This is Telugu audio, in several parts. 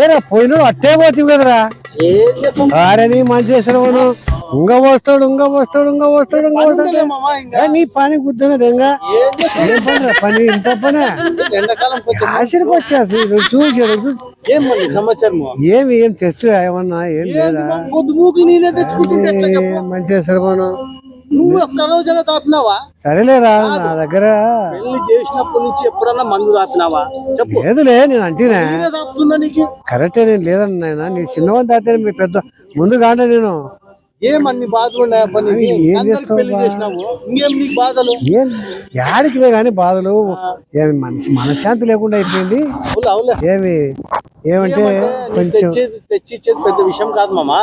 ఏరా పోయినా అట్టే పోతావు కదరా. ఆరని మంచి చేసినవును. ఉంగ పోస్తాడు నీ పని గుర్తున్నది ఇంకా ఏం పని పని ఇంత పని ఆశలకు వచ్చేసి చూసాడు. ఏమి ఏం తెచ్చు ఏమన్నా ఏం లేదా మంచి చేసినవును. నువ్వు ఒక్క రోజున తాపినావా? సరేలేరా నా దగ్గర పెళ్లి చేసినప్పటి నుంచి ఎప్పుడన్నా మందు తాపినావా? చెప్పు. లేదులే నేను అంటేనే తాపుతున్నా నీకు కరెక్టే. నేను లేదన్నా నీ చిన్నవని తాతే మీ పెద్ద ముందు కాంటే నేను ఏమన్ని బాధలు ఉన్నాయా? పెళ్లి చేసినావు ఇంకేం నీకు బాధలు? ఏం యాడికిలే గాని బాధలు ఏమి మనశ్శాంతి లేకుండా అయిపోయింది. ఏమి ఏమంటే కొంచెం తెచ్చిచ్చేది పెద్ద విషయం కాదు మామా.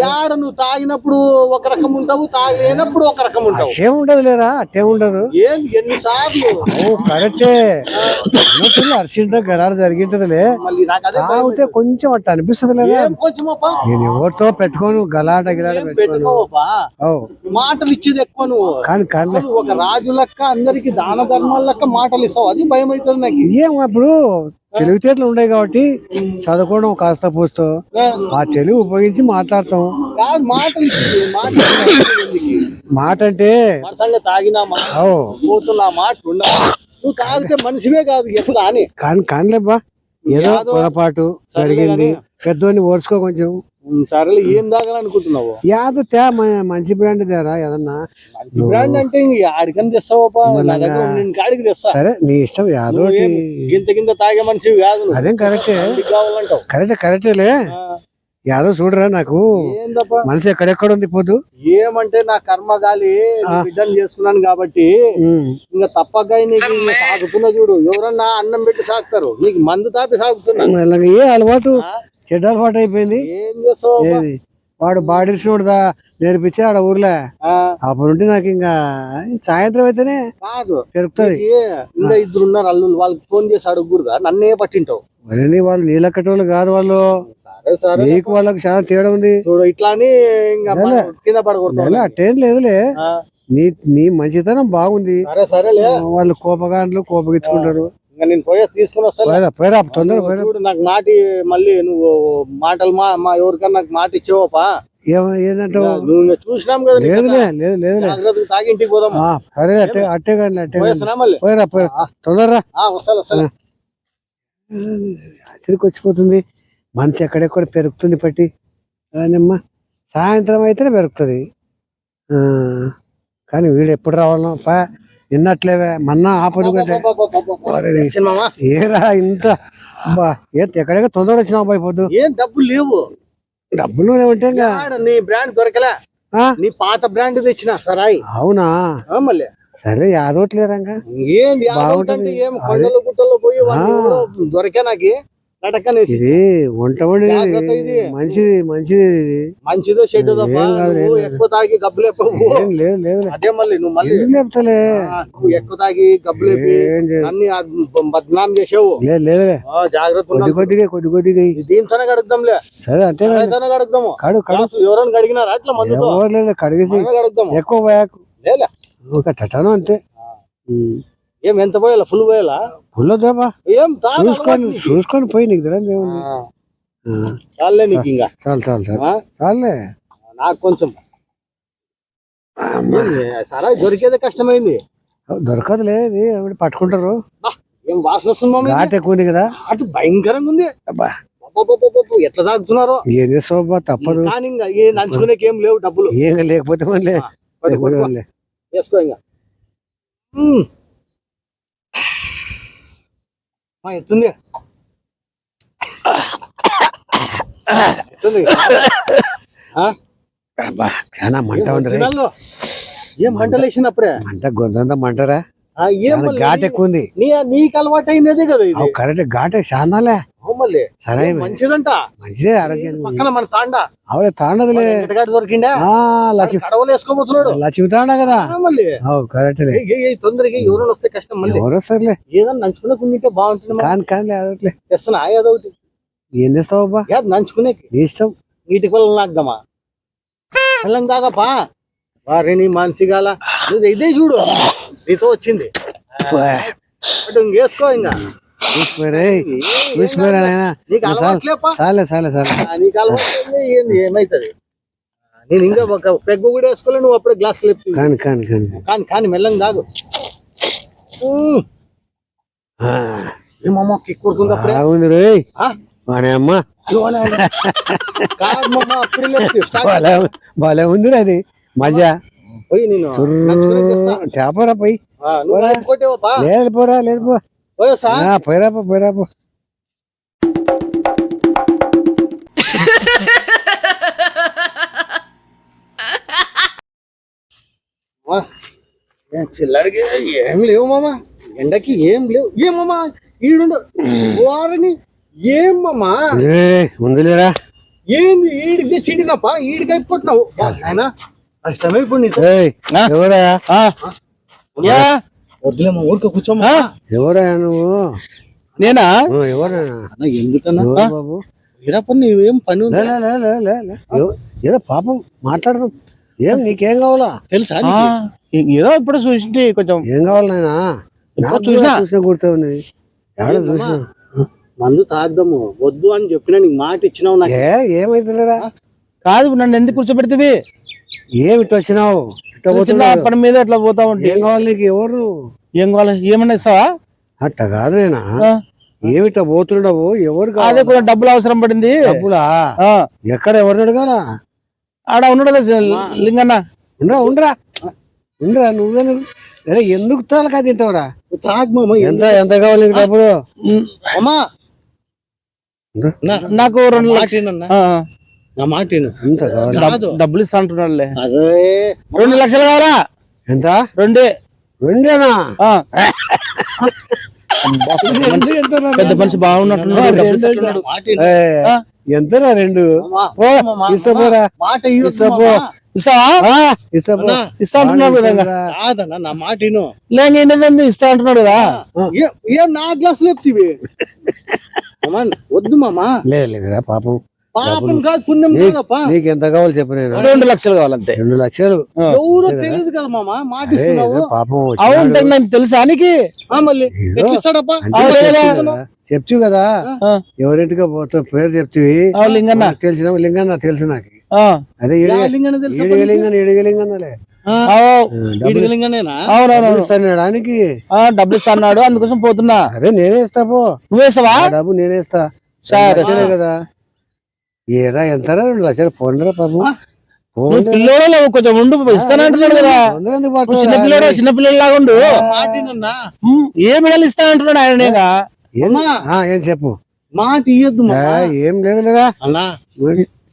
యాడ నువ్వు తాగినప్పుడు ఒక రకం ఉంటావు, తాగినప్పుడు ఒక రకం ఉంటావు. ఏముండదు లేరా అట్టే ఉండదు. ఎన్నిసార్లు కరెక్టే అర్జెంట్ గడాలు జరిగింటదిలే. తాగితే కొంచెం అట్ట అనిపిస్తుంది లేదా? నేను ఎవరితో పెట్టుకోను గలాట గిలాట పెట్టుకోను. మాటలు ఇచ్చేది ఎక్కువ నువ్వు. కానీ ఒక రాజు లెక్క అందరికి దాన ధర్మాల లెక్క మాటలు ఇస్తావు. అది భయం అవుతుంది నాకు. ఏం అప్పుడు తెలివితేటలు ఉన్నాయి కాబట్టి చదువుకోవడం కాస్త పూస్తో ఆ తెలివి ఉపయోగించి మాట్లాడతాం. మాట అంటే తాగినా పోతున్నా మాట నువ్వు తాగితే మనిషివే కాదు ఎప్పుడు అని. కానిలేబ్బా ఏదో పొరపాటు జరిగింది. పెద్దోని ఓర్చుకో కొంచెం. సరేలే ఏం తాగాలనుకుంటున్నావు? యాదో తే మంచి బ్రాండ్ తేరా ఏదన్నా. బ్రాండ్ అంటే ఆడికని తెస్తావా? కాడికి తెస్తా. సరే నీ ఇష్టం యాదో. గింత తాగే మనిషి కాదు. అదేం కరెక్టే కరెక్టేలే. యాదో చూడరా నాకు మనసు ఎక్కడెక్కడ ఉంది పోదు. ఏమంటే నా కర్మ గాలి బిడ్డను చేసుకున్నాను కాబట్టి ఇంకా తప్పగా నీకు సాగుతున్నా చూడు. ఎవరన్నా అన్నం పెట్టి సాగుతారు, నీకు మందు తాపి సాగుతున్నా. ఏ అలవాటు చెడ్డ అలవాటు అయిపోయింది. ఏం చేస్తావు? వాడు బాడిసినోడుదా నేర్పించి ఆడ ఊర్లే అప్పుడు ఉంటే నాకు ఇంకా సాయంత్రం అయితేనే కాదు పెరుగుతుంది. ఇంకా ఇద్దరు ఉన్నారు అల్లుళ్ళు, వాళ్ళకి ఫోన్ చేసి అడుగురుదా? నన్నే పట్టింటావు. మరి వాళ్ళు నీళ్ళకట్టోళ్ళు కాదు వాళ్ళు. నీకు వాళ్ళకి చాలా తేడా ఉంది చూడు. ఇట్లా అని కింద పడకూడదు. అట్టేం లేదులే. నీ మంచితనం బాగుంది. వాళ్ళు కోపగాండ్లు కోపగించుకుంటారు. నేను పోయేసి తీసుకుని వస్తాను. చూడు నాకు మాటి మళ్ళీ నువ్వు మాటలు మా ఎవరికన్నా నాకు మాట ఇచ్చేవా? ఏంటంటావు? నువ్వు చూసినాం కదా. లేదు తాగి ఇంటికి పోదాం. సరే అట్టే కానీ మళ్ళీ తొందరరా. వస్తా. అతికి వచ్చిపోతుంది. మనసు ఎక్కడెక్కడ పెరుగుతుంది పట్టి కానమ్మా. సాయంత్రం అయితేనే పెరుగుతుంది. కానీ వీడు ఎప్పుడు రావాలనో పా నిన్నట్లేవే మొన్న ఆపదు ఏరా ఇంత ఎక్కడెక్కడ తొందర వచ్చినా అయిపోద్దు. ఏం డబ్బులు లేవు. డబ్బులు ఏమంటే నీ బ్రాండ్ దొరకలే. నీ పాత బ్రాండ్ తెచ్చిన సరాయి. అవునా? మళ్ళీ సరే యాదవట్లేరా ఏంది బాగుంటుంది. ఏం కొండలు గుట్టల్లో పోయి దొరికే నాకు వంట మంచిదో చెడ్డో ఎక్కువ తాగి గబ్బులే. అదే మళ్ళీ నువ్వు మళ్ళీ లేపుతలే ఎక్కువ తాగి గబ్బులే అన్ని బద్నాం చేసావు. జాగ్రత్త కొద్దిగా దీంతోనే గడుద్దాంలే. సరే అంటే గడుద్దాము. ఎవరైనా కడిగినారా అట్లా మందుతో? కడిగేసి ఎక్కువ ఒక టటాను అంతే. ఏం ఎంత పోయాలా? ఫుల్ పోయాలా? ఫుల్ వద్దామా? ఏం చూసుకొని పోయి నీకు తెలియదు ఏముంది. చాలే నీకు ఇంకా చాలే. నాకు కొంచెం సరే దొరికేదే కష్టమైంది. దొరకదులే పట్టుకుంటారు. ఏం వాసన వస్తుంది? ఘాట్ ఎక్కువ ఉంది కదా. అటు భయంకరంగా ఉంది. ఎట్లా తాగుతున్నారు? ఏం చేస్తావు తప్పదు. కానీ ఇంకా నంచుకునేకి ఏం లేవు డబ్బులు. ఏం లేకపోతే వేసుకో ఇంకా. ఎత్తుంది చాలా మంట ఉండదు. ఏం మంటలు వేసినప్పుడే మంట గొంతంతా మంటరా. ఘాట్ ఎక్కువ ఉంది. నీకు అలవాటు అయినదే కదా ఇది. కరెక్ట్ ఘాట్ చాలాలే. సరే మంచిదంట. మంచిదే ఆరోగ్యం. పక్కన మన తాండా అవులే తాండదులే. దొరికిండా కడవలు వేసుకోబోతున్నాడు. లక్ష్మి తాండా కదా. మళ్ళీ కరెక్ట్ తొందరగా ఎవరైనా వస్తే కష్టం. మళ్ళీ ఎవరు వస్తారులే. ఏదన్నా నంచుకునే బాగుంటుంది. కానీ అదొకటి తెస్తున్నా అదొకటి. ఏం చేస్తావబ్బా? నంచుకునే ఇష్టం. నీటి పిల్లలు నాకుదామా? పిల్లం దాకాపా వారిని మనిషిగాల ఇదే చూడు నీతో వచ్చింది. అటు ఇంకేసుకో ఇంకా నీకు అలవాట్లేపా చాలే చాలే చాలే నీకు అలవాటు ఏంది ఏమైతుంది నేను ఇంకా ఒక పెగ్గు కూడా వేసుకోలే నువ్వు అప్పుడే గ్లాస్ లేపు కాని కాని కాని కానీ కానీ మెల్లంగా తాగు ఏమమ్మా కిక్కుడుతుంది అప్పుడే బాగుంది రే ఆ? మన అమ్మ కాదు మామ అప్పుడే లేపు స్టార్ట్ భలే ఉంది అది మజా పోయి నేను నంచుకొని తెస్తా. చేపరా పోయి నువ్వు ఇంకోటేవా లేదు పోరా లేదు పో పోయొస్తా పోయిరాపో పోయిరాపో చిల్లడికి ఏం లేవు మామ ఎండకి ఏం లేవు ఏమమ్మా ఈడుండు వారిని ఏం మామా ఉందిలేరా ఏంది ఈడికి తెచ్చిండినప్ప ఈడికి అయిపోతున్నావు ఆయన కష్టమే ఇప్పుడు నీకు ఎవరా వద్దులేమా ఊరికే కూర్చోమ్మా ఎవరా నువ్వు నేనా ఎవరా ఎందుకన్నా బాబు ఈరప్ప నీవేం పని ఉంది ఏదో పాపం మాట్లాడదాం ఏం నీకేం కావాలా తెలుసా ఏదో ఇప్పుడు చూసింటి కొంచెం ఏం కావాలి నాయనా చూసినా గుర్తుంది ఎవడో చూసినా మందు తాగుదాము వద్దు అని చెప్పినా నీకు మాట ఇచ్చినావు నాకు ఏమైతుందిరా కాదు నన్ను ఎందుకు కూర్చోబెడుతుంది ఏమి ఇట్లా వచ్చినావు ఇట్లా పోతున్నా పని మీద అట్లా పోతా ఉంటే ఏం కావాలి నీకు ఎవరు ఏం కావాలి ఏమన్నా ఇస్తావా అట్ట కాదు నేనా ఏమిటా పోతుండవు ఎవరు అదే కావాలి కొంచెం డబ్బులు అవసరం పడింది డబ్బులా ఎక్కడ ఎవరిని అడగాలా ఆడ ఉన్నాడు లింగన్న ఉండరా ఉండరా ఉండరా నువ్వే ఎందుకు తాలకా తింటావురా తాగు మామ ఎంత ఎంత కావాలి నీకు డబ్బులు అమ్మా నాకు 2 లక్షలు నా మాట విను. ఎంత కావాలి డబ్బులు ఇస్తా అంటున్నాడులే అరే 2 లక్షలు కావాలా ఎంత 2 రెండేనా పెద్ద మనిషి బాగున్నట్టున్నాడు మాట విను. ఎంతరా 2 మామ, ఇస్తాపోరా మాట ఇయ్యొద్దు ఇస్తాపో మామ. ఇస్తావా ఇస్తాపో ఇస్తా అంటున్నాడు కదా కాదన్నా నా మాట విను. లేని ఇస్తా అంటున్నాడు కదా ఏం నా గ్లాస్ లేపుతీవి మామ వద్దు మామ లేదురా పాపం పాపం కాదు పుణ్యం కాదప్పా నీకు ఎంత కావాలి చెప్పు నేను 2 లక్షలు కావాలంతే 2 లక్షలు ఎవరో తెలియదు కదా మామ మాట ఇస్తున్నావు పాపం అవును నాకు తెలుసా నీకు మళ్ళీ ఎట్లా ఇస్తాడప్పా చెప్తూ కదా ఎవరింటిగా పోతా పేరు చెప్తివి లింగన్న తెలిసిన లింగన్న తెలుసు నాకు అదే లింగన తెలుసా ఏడిగలింగనలే ఈడిగలింగనేనా ఇస్తానికి డబ్బులు ఇస్తా అన్నాడు అందుకోసం పోతున్నా అరే నేనే ఇస్తా పో నువ్వేస్తావా డబ్బు నేనే ఇస్తా సరే కదా ఏరా ఎంతరా 2 లక్షలు పోండిరా పాపం పిల్లోడు కొంచెం ఉండు ఇస్తానంటున్నాడు కదా చిన్న పిల్లడు చిన్న పిల్లలు లాగా ఉండు మాటినన్నా ఏ మెడల్ ఇస్తా అంటున్నాడు ఆయనగా ఏం చెప్పు మాట ఇయ్యొద్దు ఏం లేదులేరా అన్నా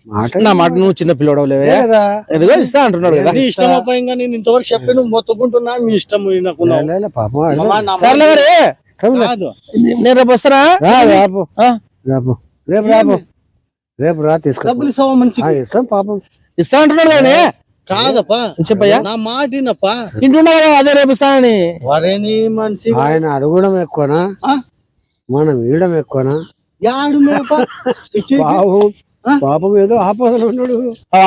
మాట నా మాట నువ్వు చిన్న పిల్లడు లేవే కదా ఎదుగో ఇస్తా అంటున్నాడు కదా నీ ఇష్టం అబ్బా ఇంకా నేను ఇంతవరకు చెప్పి నువ్వు మొత్తుకుంటున్నా నీ ఇష్టం వినకున్నావు పాపం సర్లే మరి కాదు నేను రేపు వస్తానా రాపు రాపు రేపు రాపు రేపు రా తీసుకో డబ్బులు ఇస్తావా మనిషికి ఇస్తాం పాపం ఇస్తా అంటున్నాడు కానీ కాదప్పా చెప్పయ్యా నా మాట వినప్పా ఇంటున్నా కదా అదే రేపు ఇస్తానని వరేని మనిషి ఆయన అడగడం ఎక్కువనా మనం ఇవ్వడం ఎక్కువనా యాడు మేపా ఇచ్చే పాపం పాపం ఏదో ఆపదలు ఉన్నాడు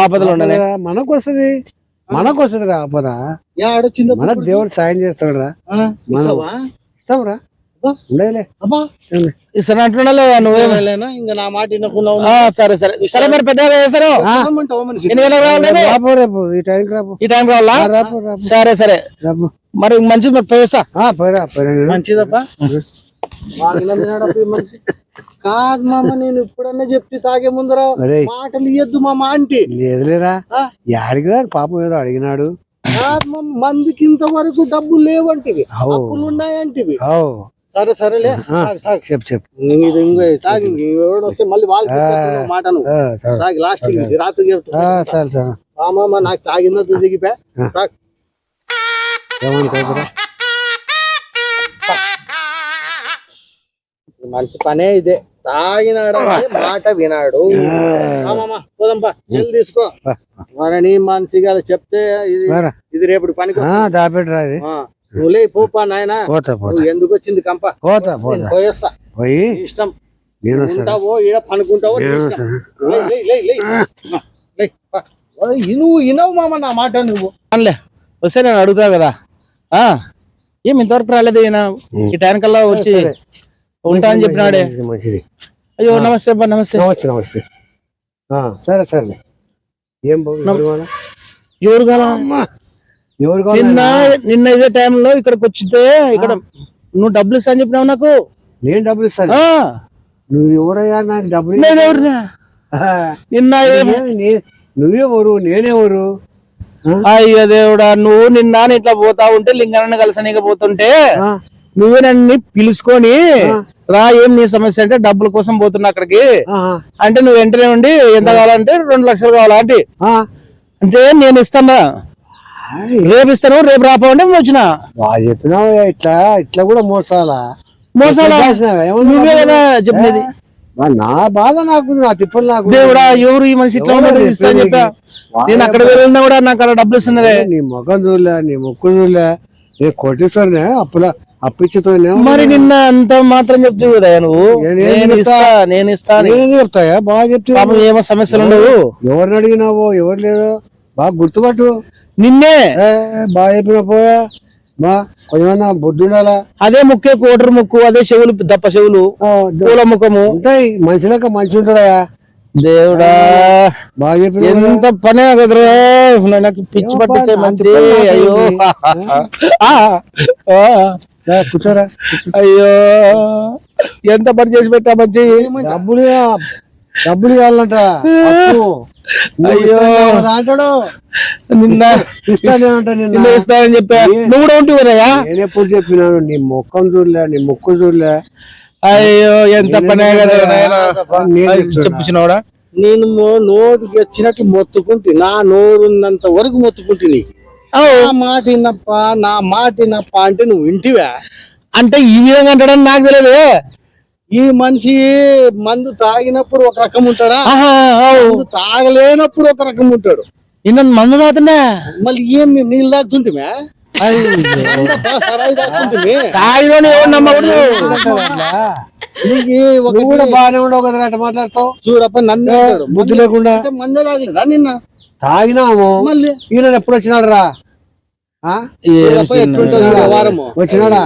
ఆపదలు ఉండలే మనకు వస్తుంది రా ఆపద యాడొచ్చింది మనకు దేవుడు సాయం చేస్తాడు రా ఇస్తాంరా ఉండేలే అబ్బా ఇస్తాను అంటున్నా లేదా నువ్వే ఇంకా నా మాట వినకున్నావు సరే సరే సరే మరి పెద్దగా చేస్తారు మనిషి రాపో రేపు ఈ టైంకి రాపు ఈ టైం కావాలా రాపు రాపు సరే సరే రాపు మరి మంచిది మరి పోయేస్తా పోయిరా పోయిరా మంచిదప్పా మనిషి కాదు మామ నేను ఇప్పుడన్నా చెప్తే తాగే ముందర మాటలు ఇయ్యద్దు మామ ఆంటీ లేదులేరా యాడికి పాపం ఏదో అడిగినాడు కాదు మామ మందికి ఇంతవరకు డబ్బులు లేవంటివి అప్పులు ఉన్నాయంటివి సరే సరేలే చెప్పు చెప్పు ఇది తాగి ఎవరు వస్తే మళ్ళీ వాళ్ళు మాటను తాగి లాస్ట్ రాత్రి సరే సరే మామ నాకు తాగిందంత దిగిపా మనిషి పనే ఇదే తాగినాడు మాట వినాడు పోదంపా చెల్లి తీసుకో మరి నీ మనిషిగా చెప్తే ఇది రేపు పనికి దాపెట్టరా ఇది నువ్వు లే పోపా నాయన ఎందుకు వచ్చింది కంప పోయేస్తా పోయి ఇష్టం ఉంటావో ఈడ పనుకుంటావో నువ్వు వినవు మామ నా మాట నువ్వు వస్తే నేను అడుగుతా కదా ఏం ఇంతవరకు రాలేదు ఈయన ఈ టైం కల్లా వచ్చి ఉంటా అని చెప్పినాడే. మంచిది. అయ్యో నమస్తే అబ్బా, నమస్తే. నమస్తే నమస్తే. సరే సరే. ఏం బాబు ఎవరు కాలా? ఎవరు నిన్న ఇదే టైంలో ఇక్కడికి వచ్చితే ఇక్కడ నువ్వు డబ్బులు ఇస్తా అని చెప్పినావు నాకు. నేను డబ్బులు ఇస్తాను. నువ్వు ఎవరయ్యా నాకు డబ్బులు? నేనెవరినా నిన్న? నువ్వెవరు నేనెవరు? అయ్యో దేవుడా, నువ్వు నిన్న ఇట్లా పోతా ఉంటే లింగాన్ని కలిసనీక పోతుంటే నువ్వే నన్ను పిలుచుకొని రా, ఏం నీ సమస్య అంటే డబ్బుల కోసం పోతున్నా అక్కడికి అంటే నువ్వు వెంటనే ఉండి ఎంత కావాలంటే 2 లక్షలు కావాలా అంటే అంటే నేను ఇస్తానా, రేపు ఇస్తాను, రేపు రాపోండి వచ్చిన చెప్పినావు. ఇట్లా కూడా మోసాలా? నువ్వే కదా చెప్పినది. నా బాధ నాకు, నా తిప్పలు నాకు. దేవుడా, ఎవరు ఈ మనిషి ఇట్లా ఉన్నాడు ఇస్తా అని చెప్పా. నేను అక్కడ వెళ్ళినా కూడా నాకు అక్కడ డబ్బులు ఇస్తున్నదే. నీ ముఖం చూడలే, నీ ముక్కు చూడలే. నేను కొట్టేశ్వరనే అప్పిచ్చుతోనే. మరి నిన్న అంత మాత్రం చెప్తావు కదా నువ్వు. నేను ఇస్తా చెప్తాయా? బాగా చెప్తా. ఏమో సమస్యలు ఉండవు. ఎవరిని అడిగినావో ఎవరు లేదో బాగా గుర్తుపట్టు. నిన్నే బాగా చెప్పిన పోయా. బా కొంచెమన్నా బొడ్డు ఉండాలా? అదే ముక్కే కోటరు ముక్కు, అదే చెవులు దప్ప చెవులు, పూల ముఖము ఉంటాయి. మనిషిలక మంచి ఉంటాడా? దేవుడా, బాగా చెప్పిన. ఎంత పనే కదరా నాకు పిచ్చి పట్టించే మంచి. అయ్యో కూర్చోరా. అయ్యో ఎంత పని చేసి పెట్టా మంచి. డబ్బులు కావాలంట. అయ్యో అంటాడు. నిన్న ఇస్తానని చెప్పా. నువ్వు కూడా ఉంటే కదయా? నేను ఎప్పుడు చెప్పినాను? నీ ముఖం చూడలే, నీ ముక్కు చూడలే. అయ్యో ఎంత పనే కదా. చెప్పుచున్నావుడా? నేను నోటికి వచ్చినట్టు మొత్తుకుంటే, నా నోరున్నంత వరకు మొత్తుకుంటుంది. నా మాట విన్నప్ప, నా మాట విన్నప్ప అంటే నువ్వు వింటివా? అంటే ఈ విధంగా అంటాడని నాకు తెలియదు. ఈ మనిషి మందు తాగినప్పుడు ఒక రకం ఉంటాడా, మందు తాగలేనప్పుడు ఒక రకం ఉంటాడు. నిన్న మందు తాగుతున్నా, మళ్ళీ ఏం నీళ్ళు తాగుతుంటిమే, సరాయి తాగుతుంటిమే. నువ్వు కూడా బాగానే ఉండవు కదా అట్లా మాట్లాడతావు. చూడప్ప నన్ను బుద్ధి లేకుండా. మందు తాగలేదా నిన్న? తాగినాము. మళ్ళీ ఈయన ఎప్పుడు వచ్చినాడు రా? వచ్చినాడా?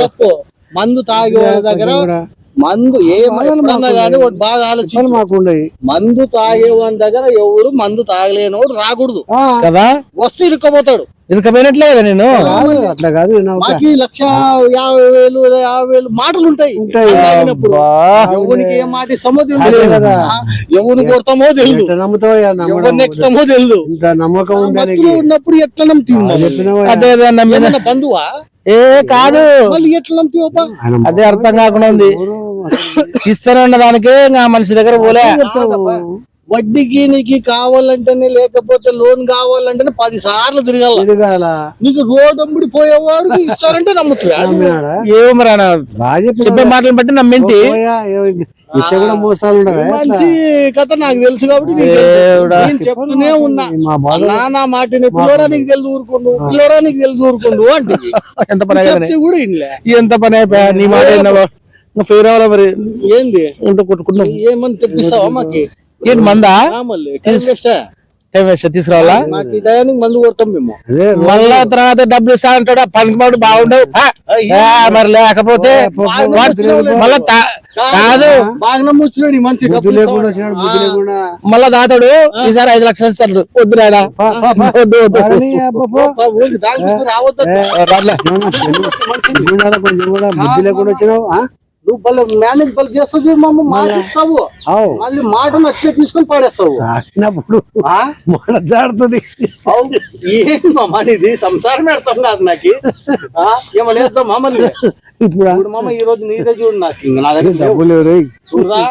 తప్పు. మందు తాగే దగ్గర మందు ఏమన్నా కానీ బాగా ఆలోచన మాకుండయి. మందు తాగే వాని దగ్గర ఎవరు మందు తాగలేనోడు రాకూడదు కదా. వస్తే ఇరుక్కపోతాడు. ఇరుకపోయినట్లే కదా. నేను అట్లా కాదు. మాకు 1,50,000 మాటలు ఉంటాయి. ఎవరికి ఏ మాట ఇస్తామో తెలియదు కదా, ఎవరిని కొడతామో తెలియదు, ఎవరిని ఎక్కుతామో తెలియదు. నమ్మకం ఉన్నప్పుడు ఎట్లా నమ్ముతావు? బంధువా? ఏ కాదు, మళ్ళీ ఎట్లా నమ్ముతావు? అదే అర్థం కాకుండా ఉంది. ఇస్తానన్న దానికే నా మనిషి దగ్గర పోలే. వడ్డీకి నీకు కావాలంటేనే, లేకపోతే లోన్ కావాలంటేనే 10 సార్లు తిరగాల. నీకు రోడ్ అమ్ముడి పోయేవాడు ఇస్తారంటే నమ్ముతున్నా. ఏమరా చెప్పే మాటలను బట్టి నమ్మింటి. మంచి కథ నాకు తెలుసు కాబట్టి నేను చెప్తూనే ఉన్నా. నా మాటని పిల్లడానికి తెలుసు ఊరుకుండు, పిల్లడానికి తెలుసు ఊరుకుండు అంటే ఎంత పని కూడా ఇన్లే. ఎంత పని అయిపోయా నీ మాట ఫెయిర్ అవ్వాలా మరి? ఏంది ఇంత కొట్టుకున్నావు? ఏమని తెప్పిస్తావా మాకి? ఏంటి మందా? తీసుకురావాలా? మందు కొడతాం మేము. మళ్ళా తర్వాత డబ్బులు ఇస్తా అంటాడు. పనికి మాడు బాగుండవు మరి. లేకపోతే మళ్ళా కాదు, బాగా నమ్ముచ్చినాడు మంచి మళ్ళా దాతాడు. ఈసారి 5 లక్షలు ఇస్తాడు. వద్దు నాయనా, వద్దు వద్దు. బుద్ధి లేకుండా వచ్చినావు. నువ్వు బల్ల మేనేజ్ బల్ చేస్తావు చూడు, మమ్మ మాటిస్తావు, మళ్ళీ మాటను అట్లే తీసుకొని పాడేస్తావు. జాడుతుంది. ఏమమ్మా ఇది సంసారం పెడతాం కాదు నాకు. ఏమన్నా వేస్తాం మమ్మల్ని ఇప్పుడు మామ ఈ రోజు నీదే చూడు. నాకు నా దగ్గర డబ్బులు చూడరా,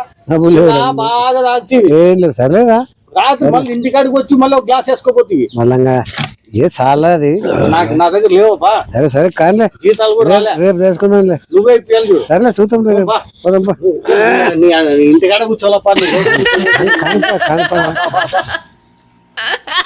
బాగా తాగుతీవి. సరేరా, రాత్రి మళ్ళీ ఇంటికాడికి వచ్చి మళ్ళీ ఒక గ్లాస్ వేసుకోపోతుంది. మళ్ళా ఏ చాలా అది నాకు నా దగ్గర లేవా? సరే సరే కానీ జీతాలు కూడా రేపు చేసుకుందాంలే. నువ్వే పిల్లలు చూడు. సరేలే చూద్దాం. ఇంటికాడ కూర్చోలప్ప.